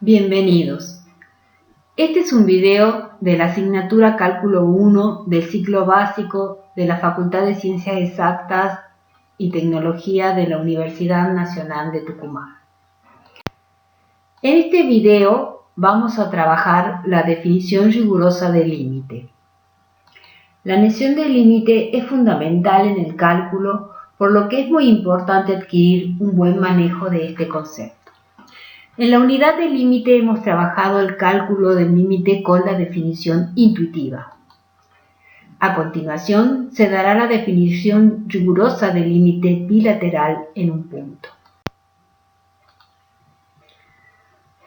Bienvenidos. Este es un video de la asignatura Cálculo 1 del ciclo básico de la Facultad de Ciencias Exactas y Tecnología de la Universidad Nacional de Tucumán. En este video vamos a trabajar la definición rigurosa del límite. La noción del límite es fundamental en el cálculo, por lo que es muy importante adquirir un buen manejo de este concepto. En la unidad de límite hemos trabajado el cálculo del límite con la definición intuitiva. A continuación se dará la definición rigurosa del límite bilateral en un punto.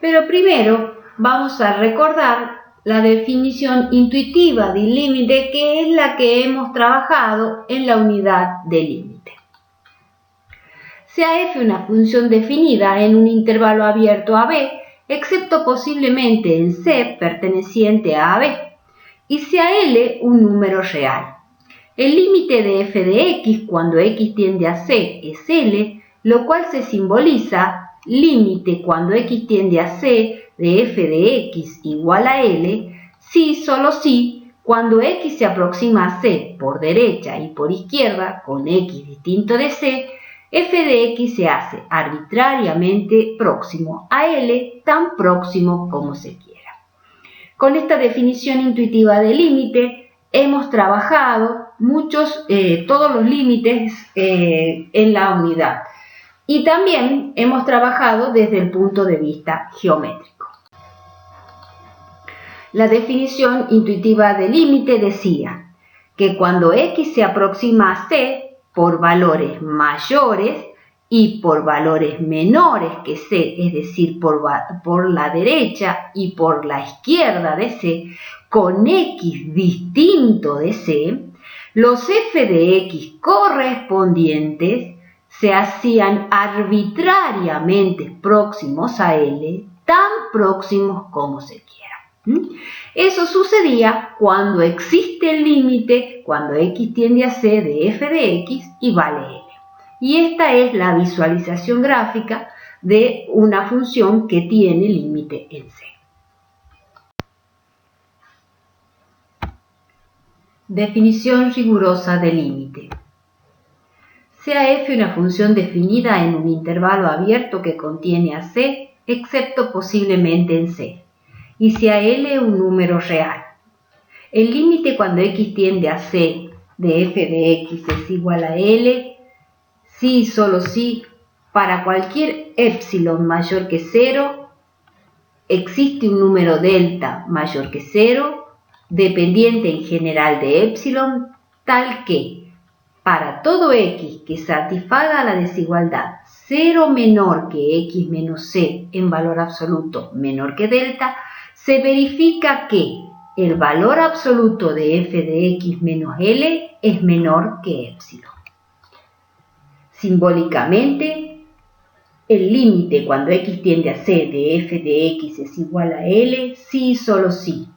Pero primero vamos a recordar la definición intuitiva del límite, que es la que hemos trabajado en la unidad de límite. Sea f una función definida en un intervalo abierto a b, excepto posiblemente en C perteneciente a B, y sea L un número real. El límite de f de x cuando x tiende a C es L, lo cual se simboliza límite cuando x tiende a C de f de x igual a L, si solo si cuando x se aproxima a C por derecha y por izquierda con x distinto de C, f de x se hace arbitrariamente próximo a L, tan próximo como se quiera. Con esta definición intuitiva de límite hemos trabajado todos los límites en la unidad y también hemos trabajado desde el punto de vista geométrico. La definición intuitiva de límite decía que cuando x se aproxima a C por valores mayores y por valores menores que C, es decir, por la derecha y por la izquierda de C, con x distinto de C, los f de x correspondientes se hacían arbitrariamente próximos a L, tan próximos como se quiera. Eso sucedía cuando existe el límite, cuando x tiende a C de f de x y vale L. Y esta es la visualización gráfica de una función que tiene límite en C. Definición rigurosa de límite. Sea f una función definida en un intervalo abierto que contiene a C, excepto posiblemente en C, y sea L un número real. El límite cuando x tiende a C de f de x es igual a L, si y solo si para cualquier epsilon mayor que 0 existe un número delta mayor que 0, dependiente en general de epsilon, tal que para todo x que satisfaga la desigualdad 0 menor que x menos c en valor absoluto menor que delta, se verifica que el valor absoluto de f de x menos L es menor que epsilon. Simbólicamente, el límite cuando x tiende a C de f de x es igual a L si y solo si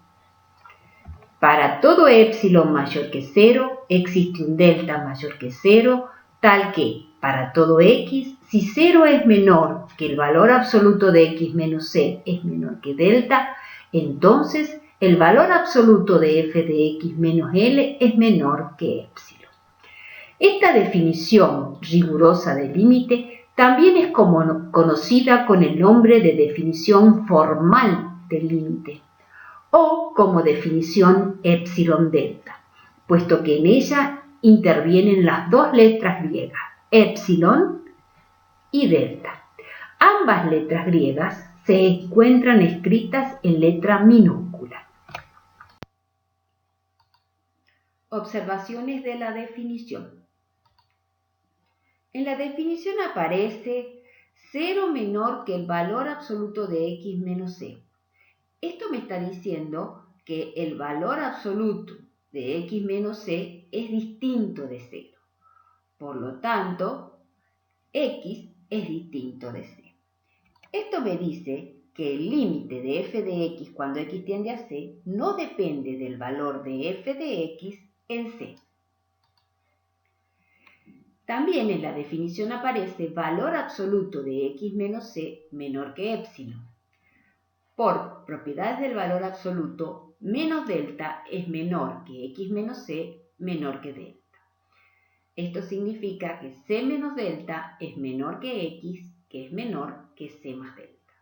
para todo epsilon mayor que 0 existe un delta mayor que 0, tal que para todo x, si 0 es menor que el valor absoluto de x menos c es menor que delta, entonces el valor absoluto de f de x menos L es menor que epsilon. Esta definición rigurosa del límite también es conocida con el nombre de definición formal del límite o como definición epsilon delta, puesto que en ella intervienen las dos letras griegas, epsilon y delta. Ambas letras griegas se encuentran escritas en letra minúscula. Observaciones de la definición. En la definición aparece 0 menor que el valor absoluto de x menos c. Esto me está diciendo que el valor absoluto de x menos c es distinto de 0. Por lo tanto, x es distinto de c. Esto me dice que el límite de f de x cuando x tiende a c no depende del valor de f de x en c. También en la definición aparece valor absoluto de x menos c menor que epsilon. Por propiedades del valor absoluto, menos delta es menor que x menos c menor que delta. Esto significa que c menos delta es menor que x, que es menor que c más delta.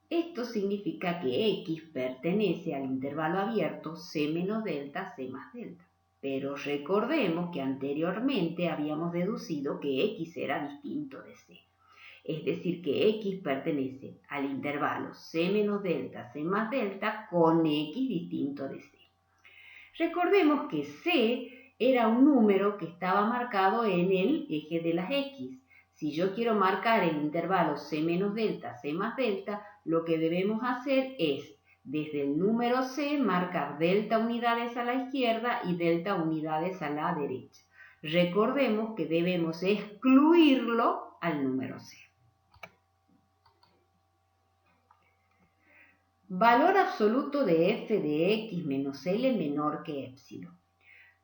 Esto significa que x pertenece al intervalo abierto c menos delta, c más delta. Pero recordemos que anteriormente habíamos deducido que x era distinto de c. Es decir, que x pertenece al intervalo c menos delta, c más delta con x distinto de c. Recordemos que c era un número que estaba marcado en el eje de las x. Si yo quiero marcar el intervalo c menos delta, c más delta, lo que debemos hacer es, desde el número c, marcar delta unidades a la izquierda y delta unidades a la derecha. Recordemos que debemos excluirlo al número c. Valor absoluto de f de x menos L menor que epsilon.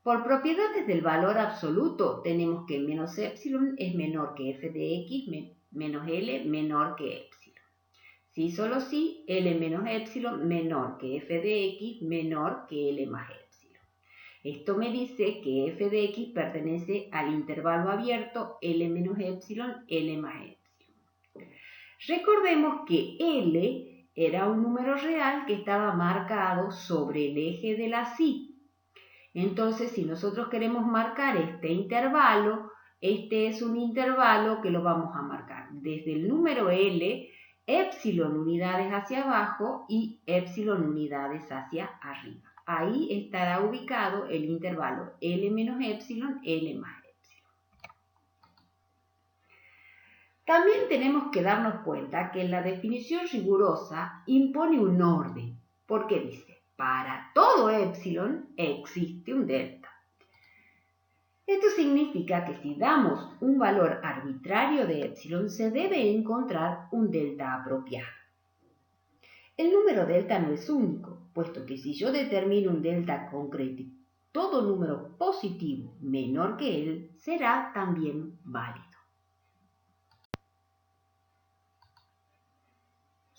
Por propiedades del valor absoluto tenemos que menos epsilon es menor que f de x menos L menor que epsilon. Si solo si, L menos epsilon menor que f de x menor que L más epsilon. Esto me dice que f de x pertenece al intervalo abierto L menos epsilon, L más epsilon. Recordemos que L era un número real que estaba marcado sobre el eje de la Y. Entonces, si nosotros queremos marcar este intervalo, este es un intervalo que lo vamos a marcar desde el número L, epsilon unidades hacia abajo y epsilon unidades hacia arriba. Ahí estará ubicado el intervalo L menos epsilon, L más epsilon. También tenemos que darnos cuenta que la definición rigurosa impone un orden, porque dice, para todo epsilon existe un delta. Esto significa que si damos un valor arbitrario de epsilon, se debe encontrar un delta apropiado. El número delta no es único, puesto que si yo determino un delta concreto, todo número positivo menor que él será también válido.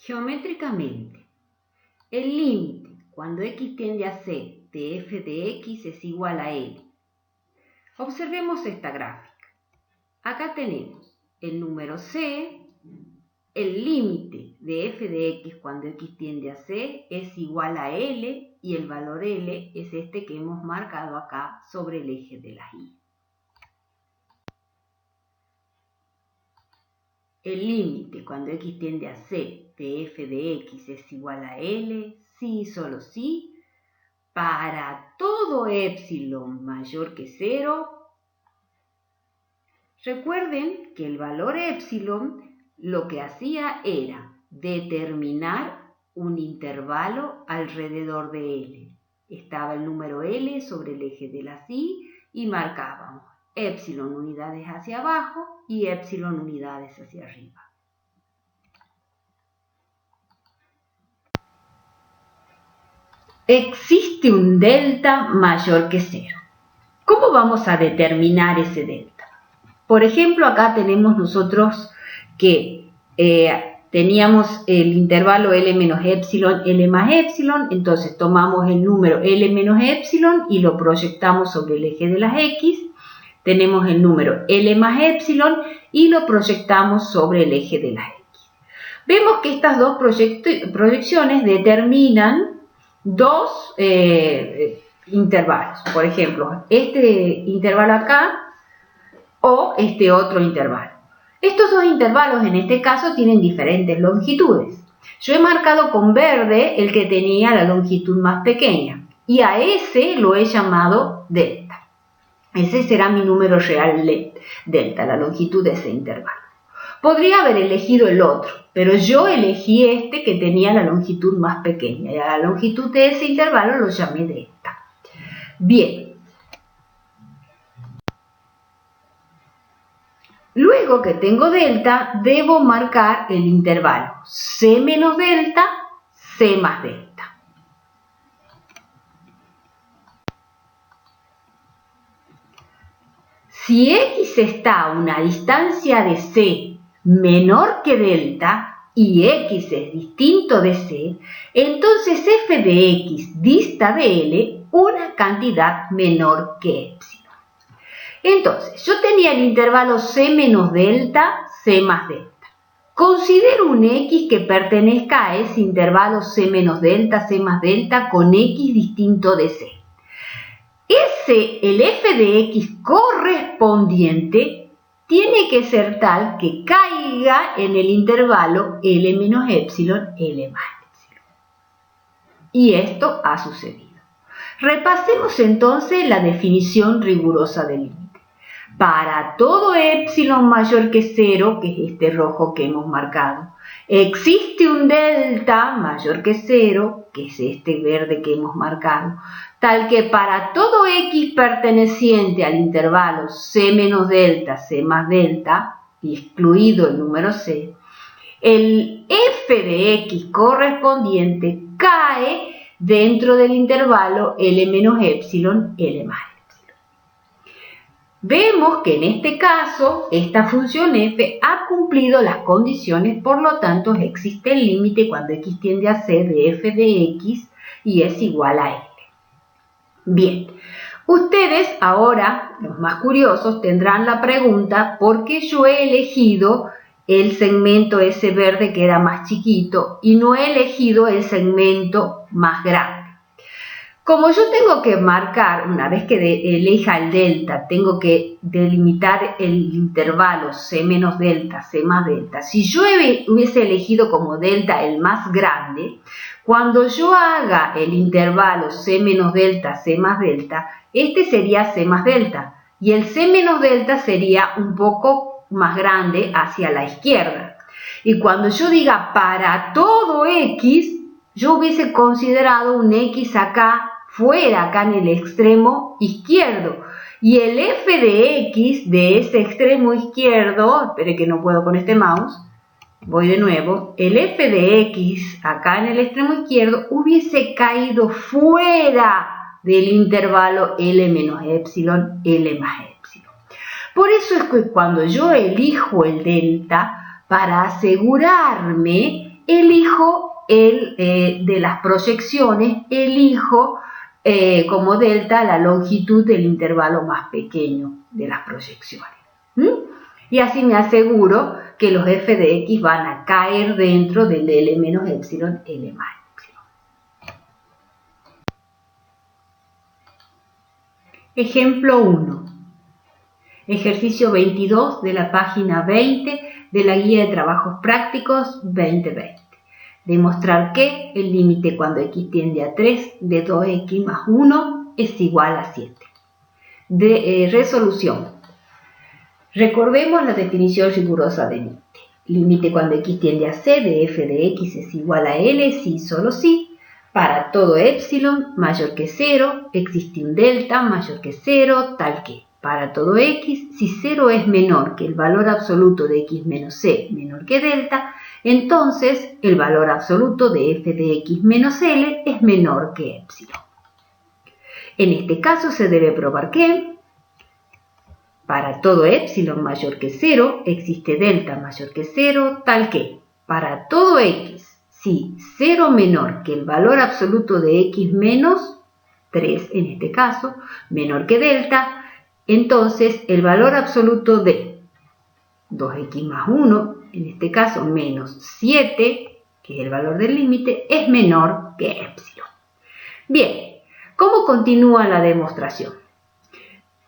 Geométricamente, el límite cuando x tiende a c de f de x es igual a L. Observemos esta gráfica. Acá tenemos el número c, el límite de f de x cuando x tiende a c es igual a L y el valor L es este que hemos marcado acá sobre el eje de la y. El límite cuando x tiende a c de f de x es igual a L, si y solo si, para todo epsilon mayor que 0. Recuerden que el valor epsilon lo que hacía era determinar un intervalo alrededor de L. Estaba el número L sobre el eje de la y marcábamos epsilon unidades hacia abajo y epsilon unidades hacia arriba. Existe un delta mayor que 0. ¿Cómo vamos a determinar ese delta? Por ejemplo, acá tenemos nosotros que teníamos el intervalo L menos epsilon, L más epsilon, entonces tomamos el número L menos epsilon y lo proyectamos sobre el eje de las X. Tenemos el número L más epsilon y lo proyectamos sobre el eje de las X. Vemos que estas dos proyecciones determinan dos intervalos. Por ejemplo, este intervalo acá o este otro intervalo. Estos dos intervalos en este caso tienen diferentes longitudes. Yo he marcado con verde el que tenía la longitud más pequeña y a ese lo he llamado delta. Ese será mi número real delta, la longitud de ese intervalo. Podría haber elegido el otro, pero yo elegí este que tenía la longitud más pequeña y a la longitud de ese intervalo lo llamé delta. Bien. Luego que tengo delta, debo marcar el intervalo c menos delta, c más delta. Si x está a una distancia de c menor que delta, y x es distinto de c, entonces f de x dista de L una cantidad menor que epsilon. Entonces, yo tenía el intervalo c menos delta, c más delta. Considero un x que pertenezca a ese intervalo c menos delta, c más delta con x distinto de c. El f de x correspondiente tiene que ser tal que caiga en el intervalo L menos epsilon, L más epsilon. Y esto ha sucedido. Repasemos entonces la definición rigurosa del límite. Para todo epsilon mayor que 0, que es este rojo que hemos marcado, existe un delta mayor que 0, que es este verde que hemos marcado, tal que para todo x perteneciente al intervalo c menos delta, c más delta, excluido el número c, el f de x correspondiente cae dentro del intervalo L menos epsilon, L más epsilon. Vemos que en este caso, esta función f ha cumplido las condiciones, por lo tanto existe el límite cuando x tiende a c de f de x y es igual a L. Bien, ustedes ahora, los más curiosos, tendrán la pregunta ¿por qué yo he elegido el segmento ese verde que era más chiquito y no he elegido el segmento más grande? Como yo tengo que marcar, una vez que elija el delta, tengo que delimitar el intervalo c menos delta, c más delta. Si yo hubiese elegido como delta el más grande, cuando yo haga el intervalo c menos delta, c más delta, este sería c más delta. Y el c menos delta sería un poco más grande hacia la izquierda. Y cuando yo diga para todo x, yo hubiese considerado un x acá, fuera, acá en el extremo izquierdo. Y el f de x de ese extremo izquierdo, espere que no puedo con este mouse, voy de nuevo, el f de x acá en el extremo izquierdo hubiese caído fuera del intervalo L menos epsilon, L más epsilon. Por eso es que cuando yo elijo el delta, para asegurarme, elijo de las proyecciones, elijo como delta la longitud del intervalo más pequeño de las proyecciones. Y así me aseguro que los f de x van a caer dentro del L menos epsilon, L más epsilon. Ejemplo 1. Ejercicio 22 de la página 20 de la Guía de Trabajos Prácticos 2020. Demostrar que el límite cuando x tiende a 3 de 2x más 1 es igual a 7. Resolución. Recordemos la definición rigurosa de límite. Límite cuando x tiende a c de f de x es igual a L si y solo si. Para todo epsilon mayor que 0 existe un delta mayor que 0 tal que para todo x, si 0 es menor que el valor absoluto de x menos c menor que delta, entonces el valor absoluto de f de x menos L es menor que epsilon. En este caso se debe probar que para todo epsilon mayor que 0 existe delta mayor que 0 tal que para todo x, si 0 menor que el valor absoluto de x menos 3 en este caso, menor que delta, entonces el valor absoluto de 2x más 1, en este caso menos 7, que es el valor del límite, es menor que epsilon. Bien, ¿cómo continúa la demostración?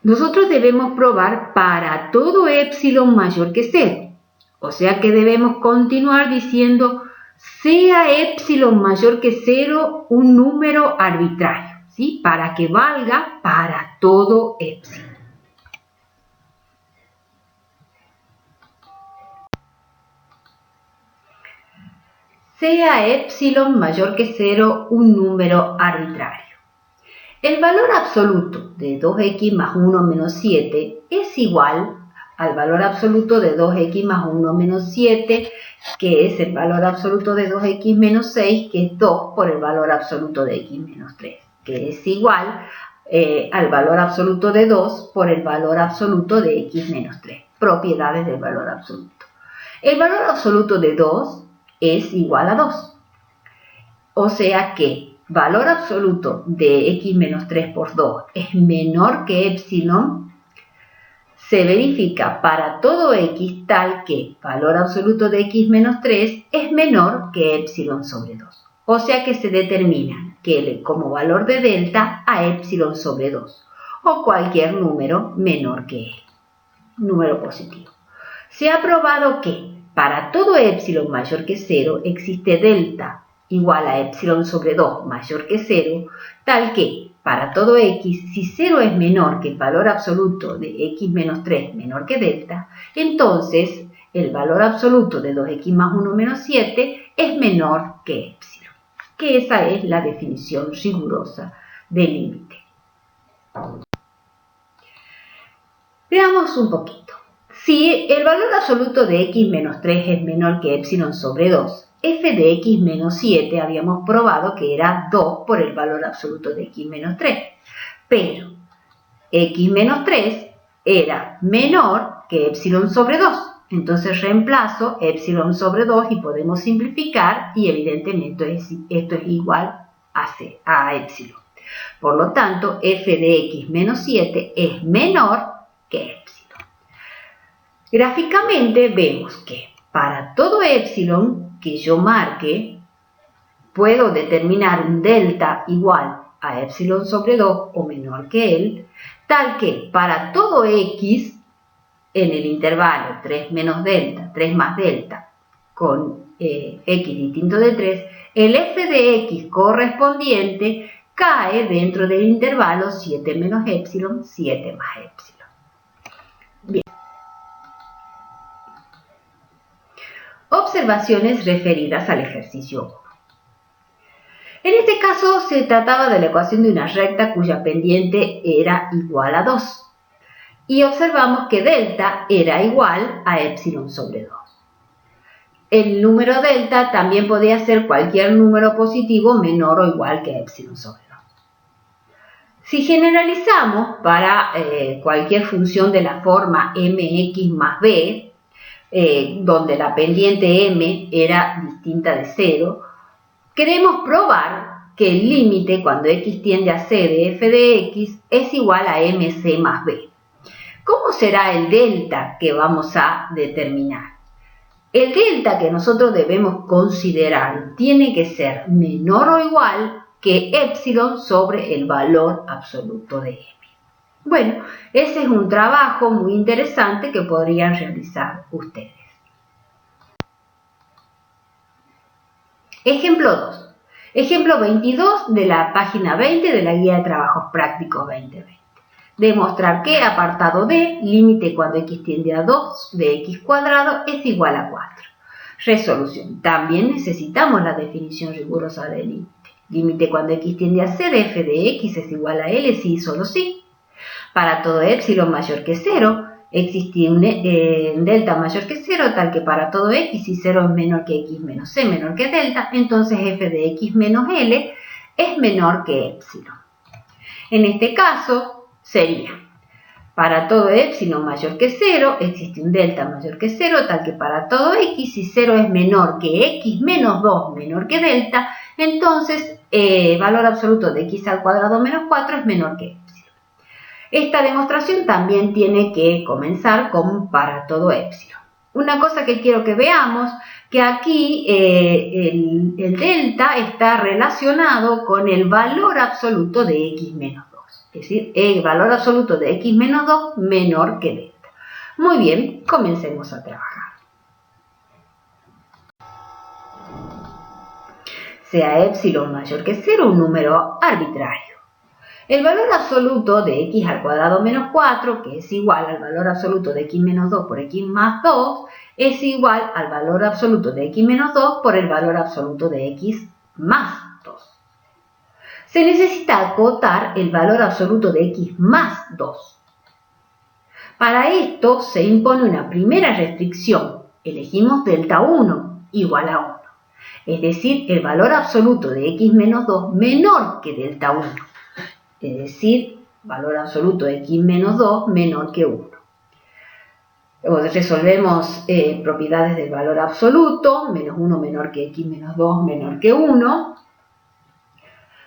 Nosotros debemos probar para todo epsilon mayor que 0. O sea que debemos continuar diciendo sea epsilon mayor que 0 un número arbitrario, ¿sí? Para que valga para todo epsilon. Sea epsilon mayor que 0 un número arbitrario. El valor absoluto de 2x más 1 menos 7 es igual al valor absoluto de 2x más 1 menos 7, que es el valor absoluto de 2x menos 6, que es 2 por el valor absoluto de x menos 3, que es igual al valor absoluto de 2 por el valor absoluto de x menos 3, propiedades del valor absoluto. El valor absoluto de 2 es igual a 2. O sea que valor absoluto de x menos 3 por 2 es menor que epsilon, se verifica para todo x tal que valor absoluto de x menos 3 es menor que epsilon sobre 2. O sea que se determina que L como valor de delta a epsilon sobre 2 o cualquier número menor que L, número positivo. Se ha probado que para todo epsilon mayor que 0 existe delta igual a epsilon sobre 2 mayor que 0, tal que para todo x, si 0 es menor que el valor absoluto de x menos 3 menor que delta, entonces el valor absoluto de 2x más 1 menos 7 es menor que epsilon, que esa es la definición rigurosa del límite. Veamos un poquito. Si el valor absoluto de x menos 3 es menor que epsilon sobre 2, f de x menos 7 habíamos probado que era 2 por el valor absoluto de x menos 3. Pero x menos 3 era menor que epsilon sobre 2. Entonces reemplazo epsilon sobre 2 y podemos simplificar y evidentemente esto es igual a epsilon. Por lo tanto, f de x menos 7 es menor que epsilon. Gráficamente vemos que para todo epsilon que yo marque, puedo determinar un delta igual a epsilon sobre 2 o menor que él, tal que para todo x en el intervalo 3 menos delta, 3 más delta, con x distinto de 3, el f de x correspondiente cae dentro del intervalo 7 menos epsilon, 7 más epsilon. Bien. Observaciones referidas al ejercicio 1. En este caso se trataba de la ecuación de una recta cuya pendiente era igual a 2. Y observamos que delta era igual a epsilon sobre 2. El número delta también podía ser cualquier número positivo menor o igual que epsilon sobre 2. Si generalizamos para cualquier función de la forma mx más b, donde la pendiente m era distinta de 0, queremos probar que el límite cuando x tiende a c de f de x es igual a mc más b. ¿Cómo será el delta que vamos a determinar? El delta que nosotros debemos considerar tiene que ser menor o igual que epsilon sobre el valor absoluto de m. Bueno, ese es un trabajo muy interesante que podrían realizar ustedes. Ejemplo 2. Ejemplo 22 de la página 20 de la Guía de Trabajos Prácticos 2020. Demostrar que apartado D, límite cuando x tiende a 2 de x cuadrado es igual a 4. Resolución. También necesitamos la definición rigurosa del límite. Límite cuando x tiende a c de f de x es igual a L si y solo si. Para todo epsilon mayor que 0, existe un delta mayor que 0, tal que para todo x, si 0 es menor que x menos c menor que delta, entonces f de x menos L es menor que epsilon. En este caso sería, para todo epsilon mayor que 0, existe un delta mayor que 0, tal que para todo x, si 0 es menor que x menos 2 menor que delta, entonces valor absoluto de x al cuadrado menos 4 es menor que epsilon. Esta demostración también tiene que comenzar con para todo epsilon. Una cosa que quiero que veamos, que aquí el delta está relacionado con el valor absoluto de x menos 2. Es decir, el valor absoluto de x menos 2 menor que delta. Muy bien, comencemos a trabajar. Sea epsilon mayor que 0 un número arbitrario. El valor absoluto de x al cuadrado menos 4, que es igual al valor absoluto de x menos 2 por x más 2, es igual al valor absoluto de x menos 2 por el valor absoluto de x más 2. Se necesita acotar el valor absoluto de x más 2. Para esto se impone una primera restricción. Elegimos delta 1 igual a 1. Es decir, el valor absoluto de x menos 2 menor que delta 1. Es decir, valor absoluto de x menos 2 menor que 1. resolvemos propiedades del valor absoluto, menos 1 menor que x menos 2 menor que 1,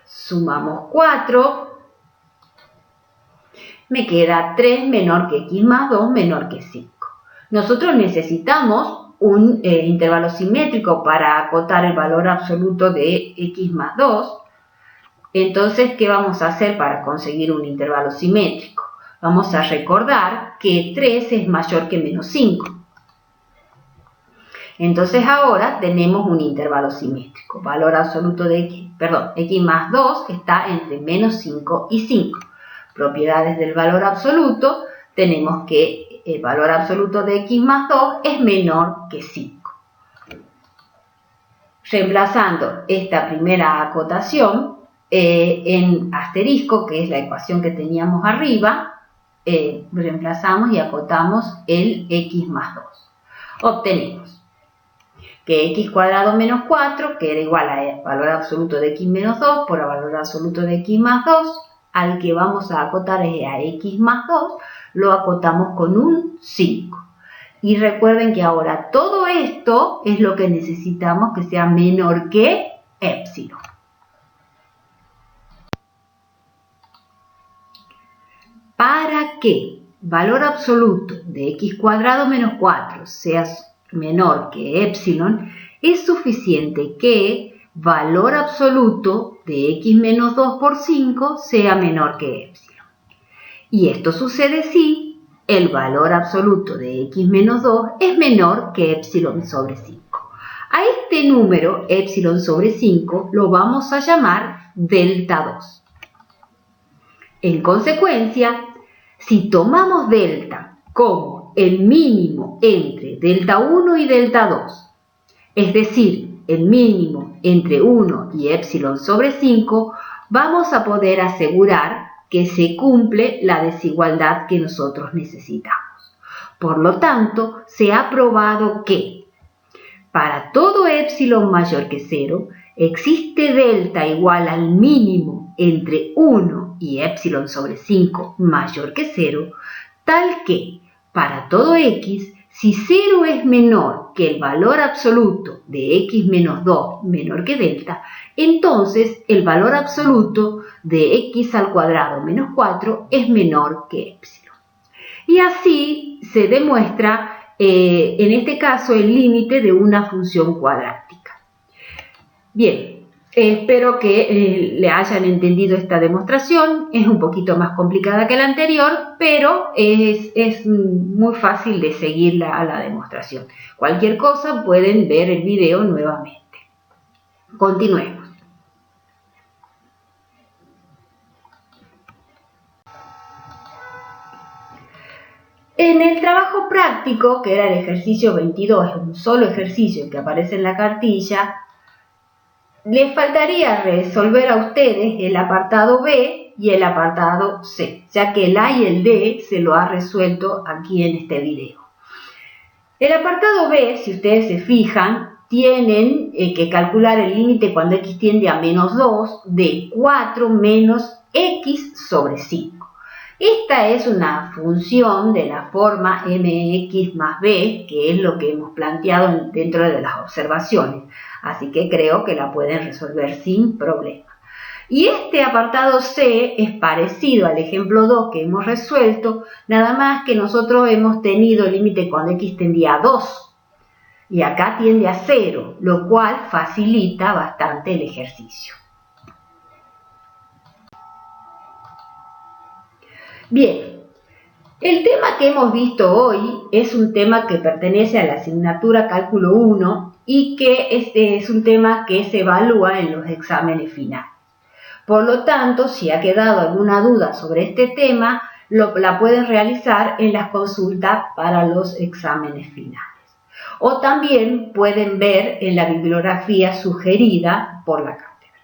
sumamos 4, me queda 3 menor que x más 2 menor que 5. Nosotros necesitamos un intervalo simétrico para acotar el valor absoluto de x más 2. Entonces, ¿qué vamos a hacer para conseguir un intervalo simétrico? Vamos a recordar que 3 es mayor que menos 5. Entonces ahora tenemos un intervalo simétrico. Valor absoluto de x más 2 está entre menos 5 y 5. Propiedades del valor absoluto, tenemos que el valor absoluto de x más 2 es menor que 5. Reemplazando esta primera acotación en asterisco, que es la ecuación que teníamos arriba, reemplazamos y acotamos el x más 2. Obtenemos que x cuadrado menos 4, que era igual al valor absoluto de x menos 2 por el valor absoluto de x más 2, al que vamos a acotar es a x más 2, lo acotamos con un 5. Y recuerden que ahora todo esto es lo que necesitamos que sea menor que epsilon. Para que valor absoluto de x cuadrado menos 4 sea menor que epsilon, es suficiente que valor absoluto de x menos 2 por 5 sea menor que epsilon. Y esto sucede si el valor absoluto de x menos 2 es menor que epsilon sobre 5. A este número, epsilon sobre 5, lo vamos a llamar delta 2. En consecuencia, si tomamos delta como el mínimo entre delta 1 y delta 2, es decir, el mínimo entre 1 y epsilon sobre 5, vamos a poder asegurar que se cumple la desigualdad que nosotros necesitamos. Por lo tanto, se ha probado que para todo epsilon mayor que 0, existe delta igual al mínimo entre 1 y epsilon sobre 5 mayor que 0, tal que para todo x, si 0 es menor que el valor absoluto de x menos 2 menor que delta, entonces el valor absoluto de x al cuadrado menos 4 es menor que epsilon. Y así se demuestra, en este caso, el límite de una función cuadrática. Bien, espero que le hayan entendido esta demostración. Es un poquito más complicada que la anterior, pero es muy fácil de seguir la demostración. Cualquier cosa pueden ver el video nuevamente. Continuemos. En el trabajo práctico, que era el ejercicio 22, es un solo ejercicio que aparece en la cartilla, les faltaría resolver a ustedes el apartado B y el apartado C, ya que el A y el D se lo ha resuelto aquí en este video. El apartado B, si ustedes se fijan, tienen que calcular el límite cuando x tiende a menos 2 de 4 menos x sobre 5. Esta es una función de la forma mx más b, que es lo que hemos planteado dentro de las observaciones. Así que creo que la pueden resolver sin problema. Y este apartado C es parecido al ejemplo 2 que hemos resuelto, nada más que nosotros hemos tenido el límite cuando x tendía a 2 y acá tiende a 0, lo cual facilita bastante el ejercicio. Bien, el tema que hemos visto hoy es un tema que pertenece a la asignatura Cálculo 1 y que es un tema que se evalúa en los exámenes finales. Por lo tanto, si ha quedado alguna duda sobre este tema, la pueden realizar en las consultas para los exámenes finales. O también pueden ver en la bibliografía sugerida por la cátedra.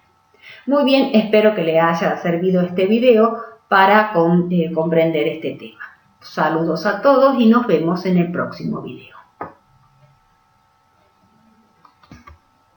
Muy bien, espero que les haya servido este video para comprender este tema. Saludos a todos y nos vemos en el próximo video.